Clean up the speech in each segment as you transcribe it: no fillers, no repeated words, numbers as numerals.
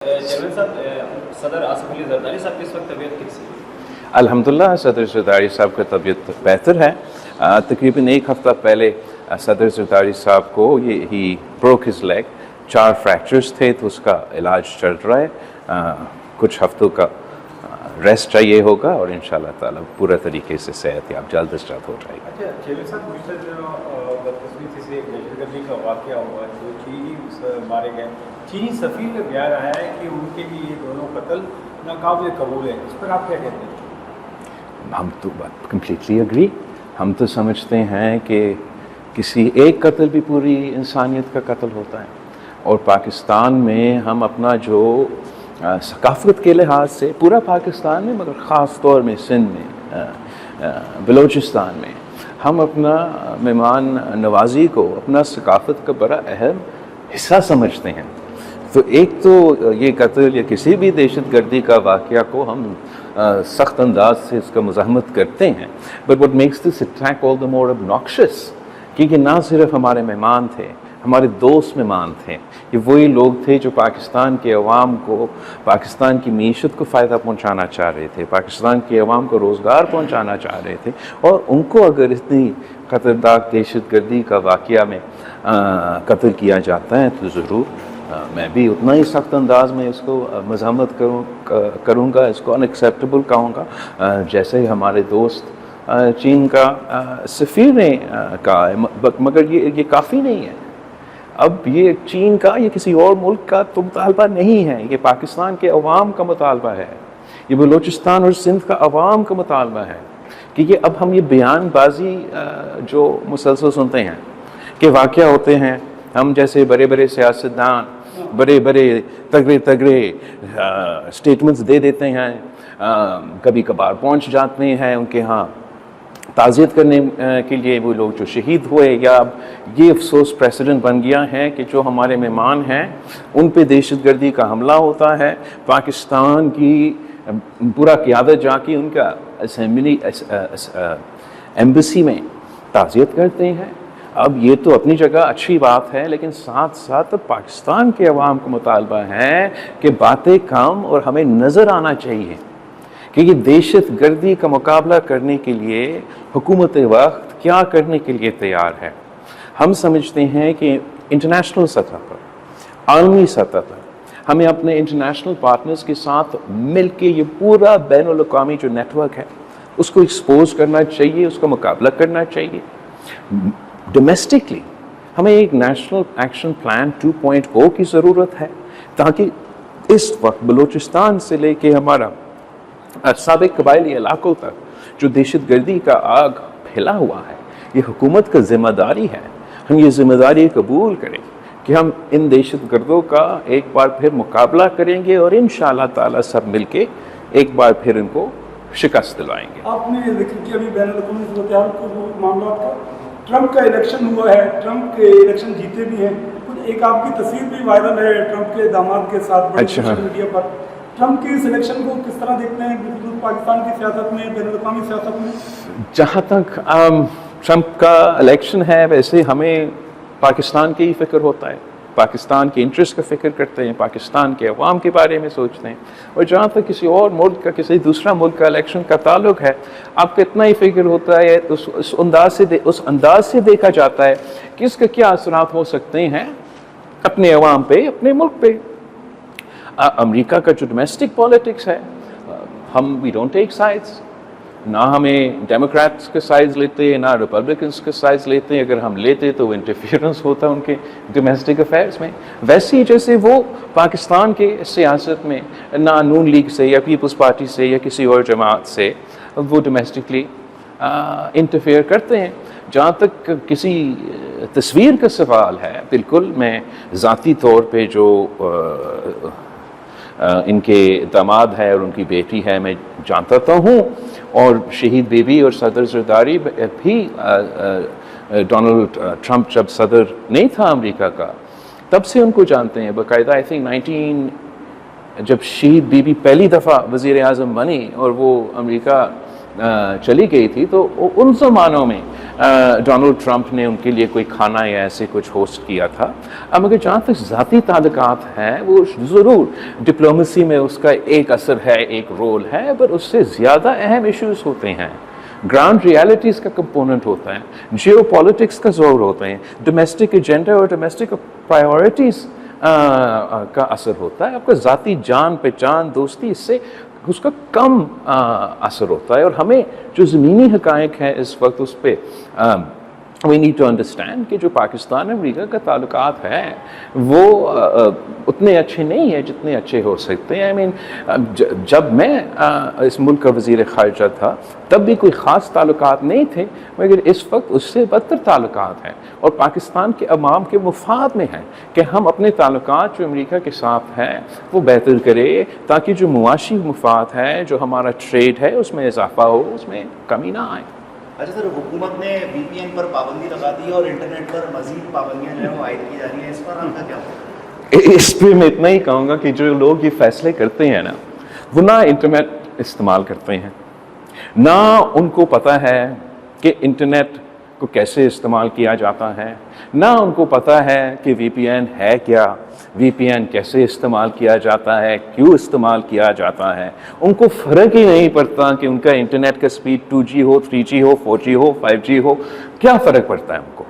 Chairman साहब, सदर आसिफ अली जरदारी साहब की इस वक्त तबीयत कैसी है? अल्हम्दुलिल्लाह सदर ज़रदारी साहब का तबीयत बेहतर है। तकरीबन एक हफ़्ता पहले सदर ज़रदारी साहब को he broke his leg, 4 fractures थे तो उसका इलाज चल रहा है। कुछ हफ्तों का रेस्ट चाहिए होगा और इंशाल्लाह ताला पूरा तरीके से सेहतयाब जल्द से जल्द हो जाएगा। अच्छा चेयरमैन साहब, गुज़श्ता बदकिस्मती से दहशतगर्दी का वाक़या हुआ, जो चीनी मारे गए, चीनी सफ़ीर का बयान आया है कि उनके लिए ये दोनों कत्ल नाकाबिल कबूल है। इस पर आप क्या कहते हैं? हम तो बात कम्प्लीटली एग्री। हम तो समझते हैं कि किसी एक कत्ल भी पूरी इंसानियत का कत्ल होता है और पाकिस्तान में हम अपना जो सकाफ़त के लिहाज से पूरा पाकिस्तान में मगर ख़ास तौर में सिंध में बलूचिस्तान में हम अपना मेहमान नवाजी को अपना सकाफ़त का बड़ा अहम हिस्सा समझते हैं। तो एक तो ये कत्ल या किसी भी दहशतगर्दी का वाक़या को हम सख्त अंदाज से इसका मुज़ाहमत करते हैं, but what makes this attack all the more obnoxious क्योंकि ना सिर्फ हमारे मेहमान थे, हमारे दोस्त मेहमान थे, ये वही लोग थे जो पाकिस्तान के अवाम को, पाकिस्तान की मीशत को फ़ायदा पहुंचाना चाह रहे थे, पाकिस्तान के अवाम को रोज़गार पहुंचाना चाह रहे थे। और उनको अगर इतनी ख़तरनाक दहशतगर्दी का वाक़या में कत्ल किया जाता है तो ज़रूर मैं भी उतना ही सख्त अंदाज में इसको मज़ाहमत करूँगा, इसको अनएक्सेप्टेबल कहूँगा, जैसे हमारे दोस्त चीन का सफ़ीर ने कहा है। मगर ये काफ़ी नहीं है। अब ये चीन का या किसी और मुल्क का तो मुतालबा नहीं है, ये पाकिस्तान के अवाम का मुतालबा है, ये बलूचिस्तान और सिंध का अवाम का मुतालबा है। क्योंकि अब हम ये बयानबाजी जो मुसलसल सुनते हैं कि वाक़या होते हैं, हम जैसे बड़े बड़े सियासतदान बड़े बड़े तगड़े स्टेटमेंट्स दे देते हैं, कभी कभार पहुंच जाते हैं उनके यहाँ ताज़ियत करने के लिए वो लोग जो शहीद हुए, या अब ये अफसोस प्रेसिडेंट बन गया है कि जो हमारे मेहमान हैं उन पे दहशतगर्दी का हमला होता है, पाकिस्तान की पूरा क़यादत जाके उनका असेंबली एम्बेसी में ताज़ियत करते हैं। अब ये तो अपनी जगह अच्छी बात है, लेकिन साथ साथ पाकिस्तान के अवाम का मुतालबा है कि बातें कम और हमें नज़र आना चाहिए कि ये दहशतगर्दी का मुकाबला करने के लिए हुकूमत वक्त क्या करने के लिए तैयार है। हम समझते हैं कि इंटरनेशनल सतह पर, आलमी सतह पर हमें अपने इंटरनेशनल पार्टनर्स के साथ मिल के ये पूरा बैनुल-अक़वामी जो नेटवर्क है उसको एक्सपोज करना चाहिए, उसका मुकाबला करना चाहिए। डोमेस्टिकली हमें एक नेशनल एक्शन प्लान 2.0 की ज़रूरत है ताकि इस वक्त बलूचिस्तान से लेके हमारा साबिक कबायली इलाकों तक जो दहशतगर्दी का आग फैला हुआ है, ये हुकूमत का ज़िम्मेदारी है। हम ये ज़िम्मेदारी कबूल करें कि हम इन दहशतगर्दों का एक बार फिर मुकाबला करेंगे और इंशाअल्लाह ताला सब मिलके एक बार फिर इनको शिकस्त दिलाएंगे। आपने जिक्र किया अभी बैनुल-अक़वामी सूरत-ए-हाल को मामला का, ट्रंप का इलेक्शन हुआ है, ट्रंप के इलेक्शन जीते भी हैं, कुछ एक आपकी तस्वीर भी वायरल है ट्रंप के दामाद के साथ बड़े सोशल मीडिया पर। ट्रंप की सिलेक्शन को किस तरह देखते हैं पाकिस्तान की सियासत में, बैनुल-अक़वामी सियासत में? जहाँ तक ट्रंप का इलेक्शन है, वैसे हमें पाकिस्तान की ही फिक्र होता है, पाकिस्तान के इंटरेस्ट का फिक्र करते हैं, पाकिस्तान के अवाम के बारे में सोचते हैं। और जहाँ तक किसी और मुल्क का, किसी दूसरा मुल्क का इलेक्शन का ताल्लुक है, आपको इतना ही फिक्र होता है, उस अंदाज से देखा जाता है कि इसके क्या असरात हो सकते हैं अपने अवाम पे, अपने मुल्क पे। अमेरिका का जो डोमेस्टिक पॉलिटिक्स है, हम वी डोंट टेक साइड्स, ना हमें डेमोक्रेट्स के साइड्स लेते हैं ना रिपब्लिकन्स के साइड्स लेते हैं। अगर हम लेते तो इंटरफेरेंस होता उनके डोमेस्टिक अफेयर्स में। वैसे ही जैसे वो पाकिस्तान के सियासत में ना नून लीग से या पीपल्स पार्टी से या किसी और जमात से वो डोमेस्टिकली इंटरफेयर करते हैं। जहाँ तक किसी तस्वीर का सवाल है, बिल्कुल मैं ज़ाती तौर पे जो इनके दामाद है और उनकी बेटी है मैं जानता तो हूँ, और शहीद बीबी और सदर ज़रदारी भी डोनाल्ड ट्रंप जब सदर नहीं था अमेरिका का तब से उनको जानते हैं बाकायदा। आई थिंक जब शहीद बीबी पहली दफ़ा वज़ीर आज़म बनी और वो अमेरिका चली गई थी तो उन ज़मानों में डोनाल्ड ट्रंप ने उनके लिए कोई खाना या ऐसे कुछ होस्ट किया था। मगर जहाँ तक ज़ाती ताल्लुकात हैं वो ज़रूर डिप्लोमेसी में उसका एक असर है, एक रोल है, पर उससे ज़्यादा अहम इश्यूज़ होते हैं, ग्राउंड रियलिटीज़ का कंपोनेंट होता है, जियो पॉलिटिक्स का जोर होता है, डोमेस्टिक एजेंडा और डोमेस्टिक प्रायोरिटीज़ का असर होता है। आपका ज़ाती जान पहचान दोस्ती इससे उसका कम असर होता है। और हमें जो ज़मीनी हक़ाइक़ हैं इस वक्त उस पर वी नीड टू अंडरस्टैंड कि जो पाकिस्तान अमेरिका का ताल्लुकात है वो उतने अच्छे नहीं है जितने अच्छे हो सकते हैं। आई मीन जब मैं इस मुल्क का वज़ीर ख़ारिजा था तब भी कोई ख़ास ताल्लुकात नहीं थे, मगर इस वक्त उससे बदतर ताल्लुकात हैं और पाकिस्तान के अवाम के मुफाद में है कि हम अपने ताल्लुकात जो अमेरिका के साथ हैं वो बेहतर करें, ताकि जो मुआशी मुफाद है, जो हमारा ट्रेड है, उसमें इजाफा हो, उसमें कमी ना आए। अच्छा सर, हुकूमत ने VPN पर पाबंदी लगा दी और इंटरनेट पर मजीद पाबंदियां जो है वो आयद की जा रही हैं, इस पर आपका क्या? इस पर मैं इतना ही कहूँगा कि जो लोग ये फैसले करते हैं ना, वो ना इंटरनेट इस्तेमाल करते हैं, ना उनको पता है कि इंटरनेट को कैसे इस्तेमाल किया जाता है, ना उनको पता है कि VPN है क्या, VPN कैसे इस्तेमाल किया जाता है, क्यों इस्तेमाल किया जाता है। उनको फ़र्क ही नहीं पड़ता कि उनका इंटरनेट का स्पीड 2G हो, 3G हो, 4G हो, 5G हो, क्या फ़र्क पड़ता है उनको।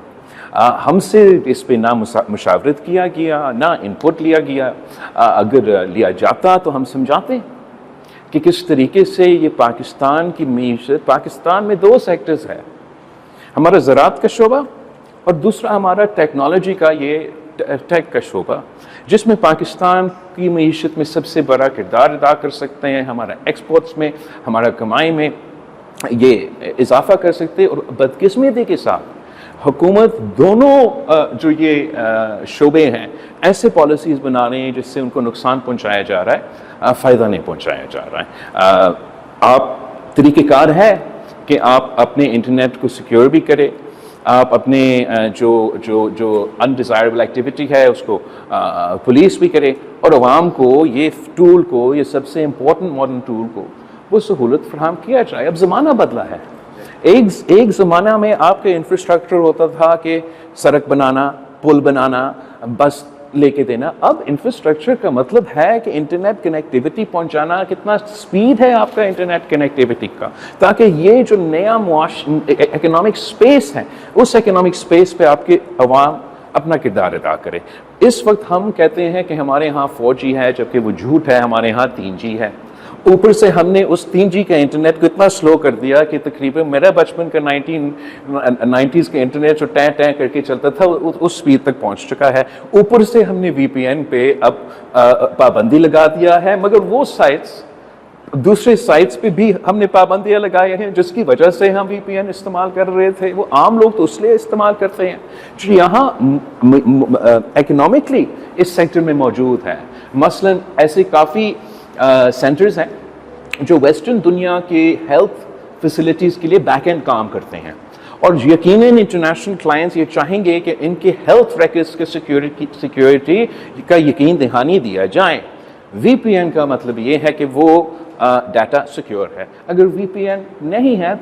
हमसे इस पे ना मुशावरत किया गया, ना इनपुट लिया गया। अगर लिया जाता तो हम समझाते कि किस तरीके से ये पाकिस्तान की मीशत, पाकिस्तान में 2 सेक्टर्स है, हमारा ज़राअत का शोबा और दूसरा हमारा टेक्नोलॉजी का ये टेक का शोबा, जिसमें पाकिस्तान की मीशत में सबसे बड़ा किरदार अदा कर सकते हैं, हमारा एक्सपोर्ट्स में, हमारा कमाई में ये इजाफा कर सकते हैं। और बदकिस्मती के साथ हुकूमत दोनों जो ये शोबे हैं ऐसे पॉलिसीज़ बना रही हैं जिससे उनको नुकसान पहुंचाया जा रहा है, फ़ायदा नहीं पहुंचाया जा रहा है। आप तरीक़ेकार है कि आप अपने इंटरनेट को सिक्योर भी करें, आप अपने जो अनडिज़ायरेबल एक्टिविटी है उसको पुलिस भी करे, और अवाम को ये टूल को, ये सबसे इम्पोर्टेंट मॉडर्न टूल को वो सहूलत फराहम किया जाए। अब ज़माना बदला है। एक ज़माना में आपके इंफ्रास्ट्रक्चर होता था कि सड़क बनाना, पुल बनाना, बस लेके देना। अब इंफ्रास्ट्रक्चर का मतलब है कि इंटरनेट कनेक्टिविटी पहुंचाना, कितना स्पीड है आपका इंटरनेट कनेक्टिविटी का, ताकि ये जो नया इकोनॉमिक स्पेस है उस इकोनॉमिक स्पेस पे आपके अवाम अपना किरदार अदा करे। इस वक्त हम कहते हैं कि हमारे यहाँ 4G है, जबकि वो झूठ है, हमारे यहाँ 3G है। ऊपर से हमने उस 3G का इंटरनेट को इतना स्लो कर दिया कि तकरीबन मेरा बचपन का 1990s का इंटरनेट जो टैं टैं करके चलता था उस स्पीड तक पहुंच चुका है। ऊपर से हमने VPN पे अब पाबंदी लगा दिया है, मगर वो साइट्स, दूसरे साइट्स पे भी हमने पाबंदियां लगाई हैं जिसकी वजह से हम VPN इस्तेमाल कर रहे थे। वो आम लोग तो इसलिए इस्तेमाल करते हैं जो यहाँ इकोनॉमिकली इस सेक्टर में मौजूद है। मसलन ऐसे काफ़ी सेंटर्स हैं जो वेस्टर्न दुनिया के हेल्थ फैसिलिटीज़ के लिए बैक एंड काम करते हैं, और यकीनन इंटरनेशनल क्लाइंट्स ये चाहेंगे कि इनके हेल्थ रिकॉर्ड्स के सिक्योरिटी का यकीन दहानी दिया जाए। VPN का मतलब ये है कि वो डाटा सिक्योर है। अगर VPN नहीं है तो